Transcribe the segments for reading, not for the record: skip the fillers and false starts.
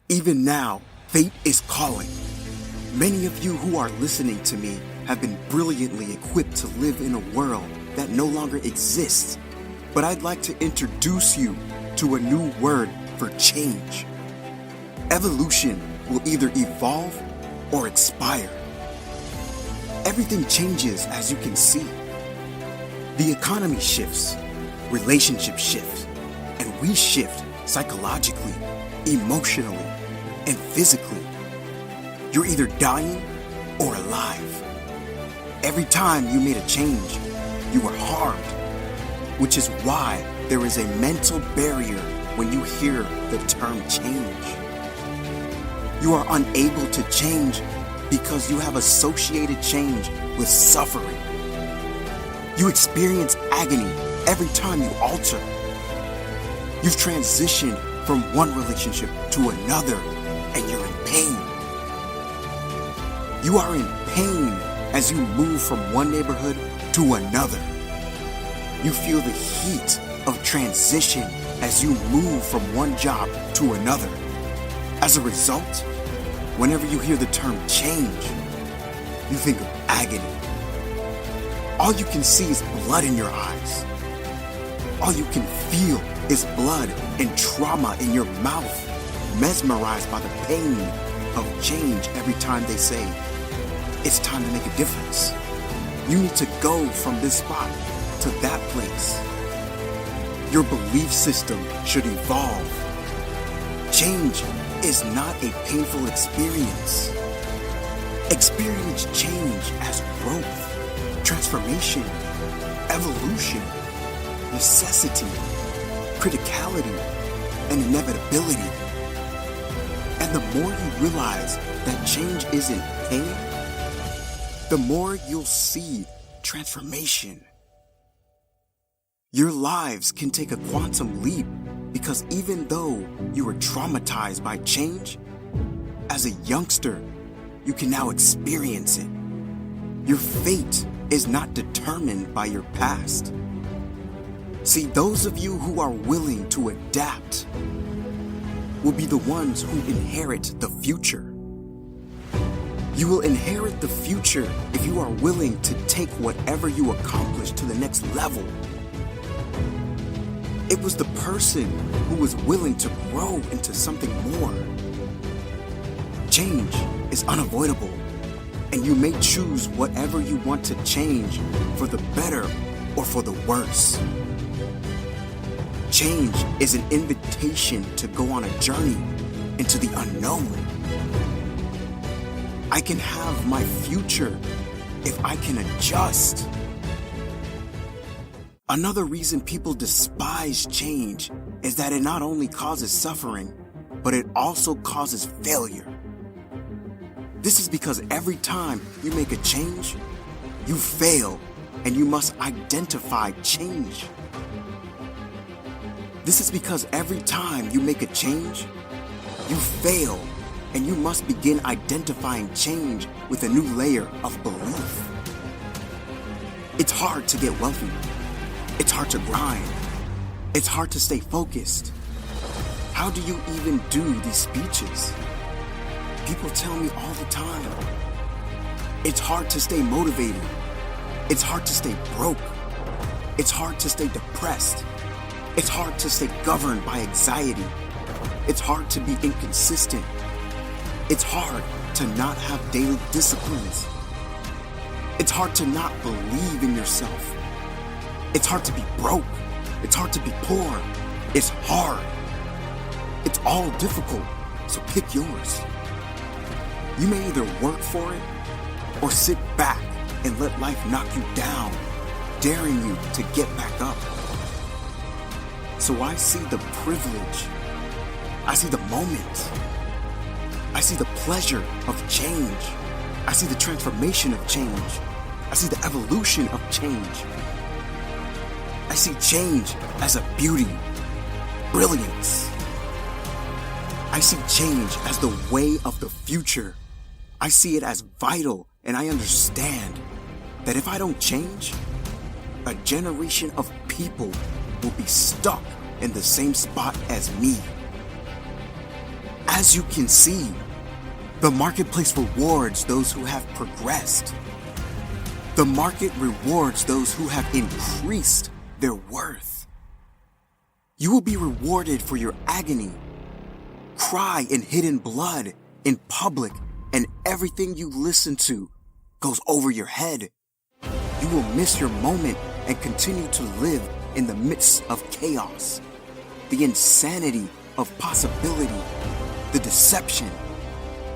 Even now, fate is calling. Many of you who are listening to me have been brilliantly equipped to live in a world that no longer exists. But I'd like to introduce you to a new word for change. Evolution will either evolve or expire. Everything changes, as you can see. The economy shifts, relationships shift, and we shift psychologically, emotionally, and physically. You're either dying or alive. Every time you made a change, you were harmed, which is why there is a mental barrier when you hear the term change. You are unable to change because you have associated change with suffering. You experience agony every time you alter. You've transitioned from one relationship to another, and you're in pain. You are in pain as you move from one neighborhood to another. You feel the heat of transition as you move from one job to another. As a result, whenever you hear the term change, you think of agony. All you can see is blood in your eyes. All you can feel is blood and trauma in your mouth, mesmerized by the pain of change every time they say, it's time to make a difference. You need to go from this spot to that place. Your belief system should evolve. Change is not a painful experience. Experience change as growth, transformation, evolution, necessity, criticality, and inevitability. And the more you realize that change isn't pain, the more you'll see transformation. Your lives can take a quantum leap because even though you were traumatized by change, as a youngster, you can now experience it. Your fate is not determined by your past. See, those of you who are willing to adapt will be the ones who inherit the future. You will inherit the future if you are willing to take whatever you accomplish to the next level. It was the person who was willing to grow into something more. Change is unavoidable, and you may choose whatever you want to change for the better or for the worse. Change is an invitation to go on a journey into the unknown. I can have my future if I can adjust. Another reason people despise change is that it not only causes suffering, but it also causes failure. This is because every time you make a change, you fail, and you must identify change. This is because every time you make a change, you fail, and you must begin identifying change with a new layer of belief. It's hard to get wealthy. It's hard to grind. It's hard to stay focused. How do you even do these speeches? People tell me all the time. It's hard to stay motivated. It's hard to stay broke. It's hard to stay depressed. It's hard to stay governed by anxiety. It's hard to be inconsistent. It's hard to not have daily disciplines. It's hard to not believe in yourself. It's hard to be broke. It's hard to be poor. It's hard. It's all difficult, so pick yours. You may either work for it or sit back and let life knock you down, daring you to get back up. So I see the privilege. I see the moment. I see the pleasure of change. I see the transformation of change. I see the evolution of change. I see change as a beauty, brilliance. I see change as the way of the future. I see it as vital, and I understand that if I don't change, a generation of people will be stuck in the same spot as me. As you can see, the marketplace rewards those who have progressed. The market rewards those who have increased their worth. You will be rewarded for your agony. Cry in hidden blood in public, and everything you listen to goes over your head. You will miss your moment and continue to live in the midst of chaos, the insanity of possibility, the deception.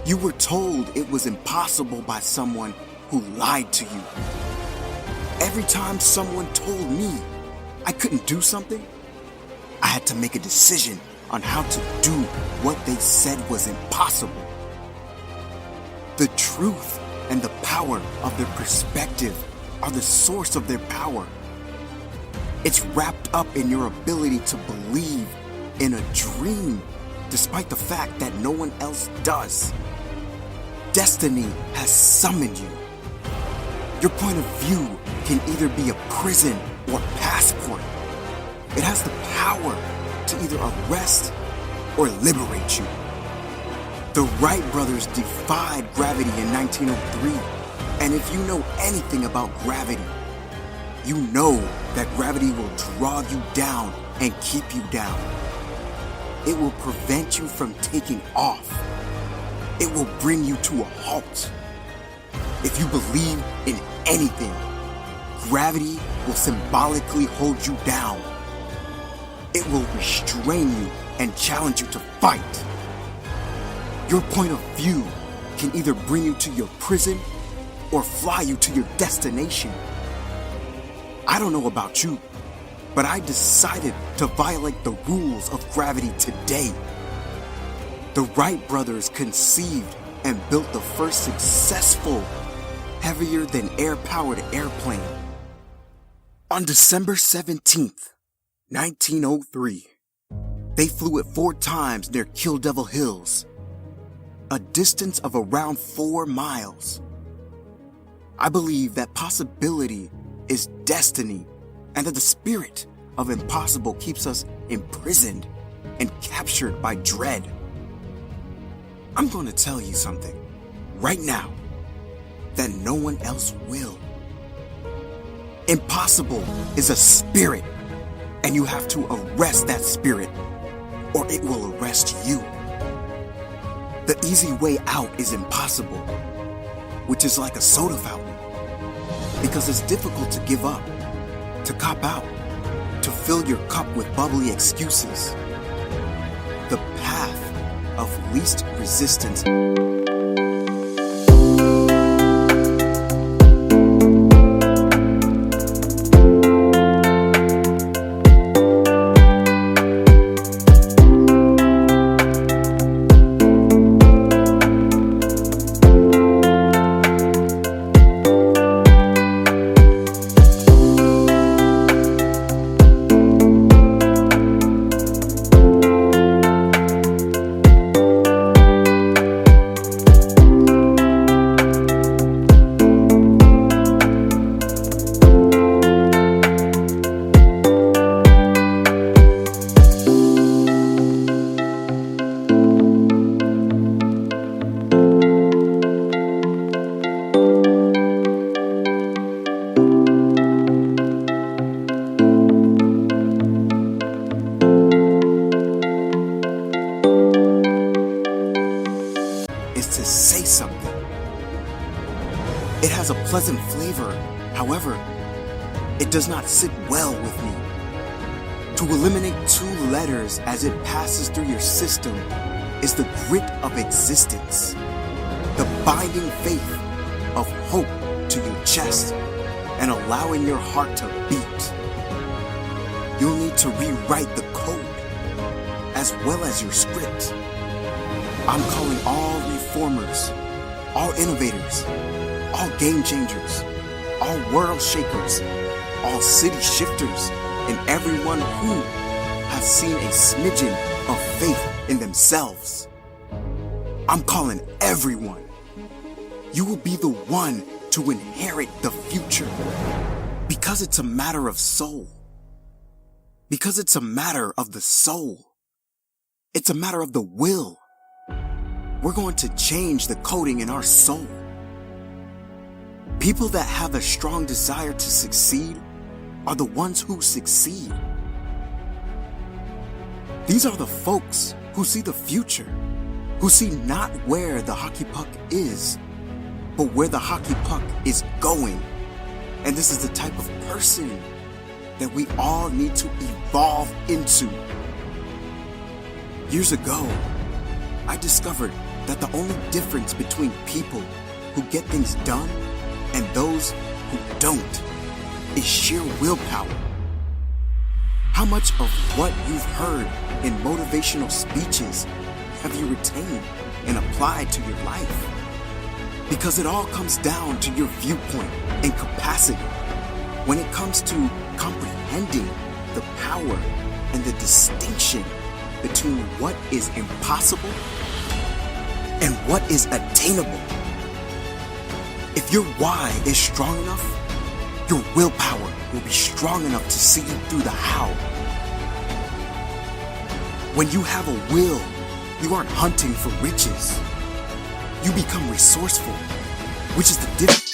You were told it was impossible by someone who lied to you. Every time someone told me I couldn't do something, I had to make a decision on how to do what they said was impossible. The truth and the power of their perspective are the source of their power. It's wrapped up in your ability to believe in a dream, despite the fact that no one else does. Destiny has summoned you. Your point of view can either be a prison or passport. It has the power to either arrest or liberate you. The Wright brothers defied gravity in 1903, and if you know anything about gravity, you know that gravity will draw you down and keep you down. It will prevent you from taking off. It will bring you to a halt. If you believe in anything, gravity will symbolically hold you down. It will restrain you and challenge you to fight. Your point of view can either bring you to your prison or fly you to your destination. I don't know about you, but I decided to violate the rules of gravity today. The Wright brothers conceived and built the first successful, heavier than air-powered airplane. On December 17th, 1903, they flew it 4 times near Kill Devil Hills, a distance of around 4 miles. I believe that possibility is destiny, and that the spirit of impossible keeps us imprisoned and captured by dread. I'm going to tell you something right now that no one else will. Impossible is a spirit, and you have to arrest that spirit, or it will arrest you. The easy way out is impossible, which is like a soda fountain, because it's difficult to give up, to cop out, to fill your cup with bubbly excuses. The path of least resistance is to say something. It has a pleasant flavor, however, it does not sit well with me. To eliminate 2 letters as it passes through your system is the grit of existence, the binding faith of hope to your chest and allowing your heart to beat. You'll need to rewrite the code as well as your script. I'm calling all reformers, all innovators, all game changers, all world shakers, all city shifters, and everyone who has seen a smidgen of faith in themselves. I'm calling everyone. You will be the one to inherit the future, because it's a matter of soul. Because it's a matter of the soul. It's a matter of the will. we're going to change the coding in our soul. People that have a strong desire to succeed are the ones who succeed. These are the folks who see the future, who see not where the hockey puck is, but where the hockey puck is going. And this is the type of person that we all need to evolve into. Years ago, I discovered that the only difference between people who get things done and those who don't is sheer willpower. How much of what you've heard in motivational speeches have you retained and applied to your life? Because it all comes down to your viewpoint and capacity when it comes to comprehending the power and the distinction between what is impossible and what is attainable. If your why is strong enough, your willpower will be strong enough to see you through the how. When you have a will, you aren't hunting for riches. You become resourceful, which is the difference.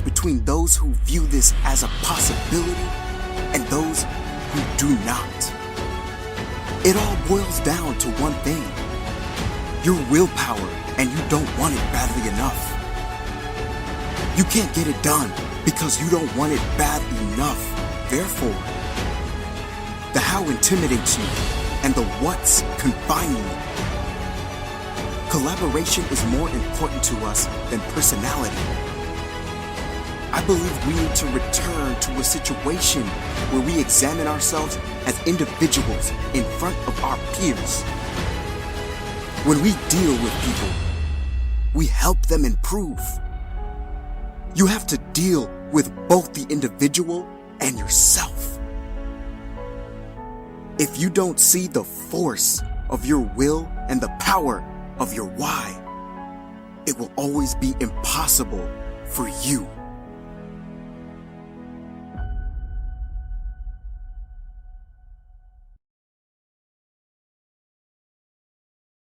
Between those who view this as a possibility and those who do not. It all boils down to one thing: your willpower, and you don't want it badly enough. You can't get it done because you don't want it bad enough. Therefore, the how intimidates you and the what's confine you. Collaboration is more important to us than personality. I believe we need to return to a situation where we examine ourselves as individuals in front of our peers. When we deal with people, we help them improve. You have to deal with both the individual and yourself. If you don't see the force of your will and the power of your why, it will always be impossible for you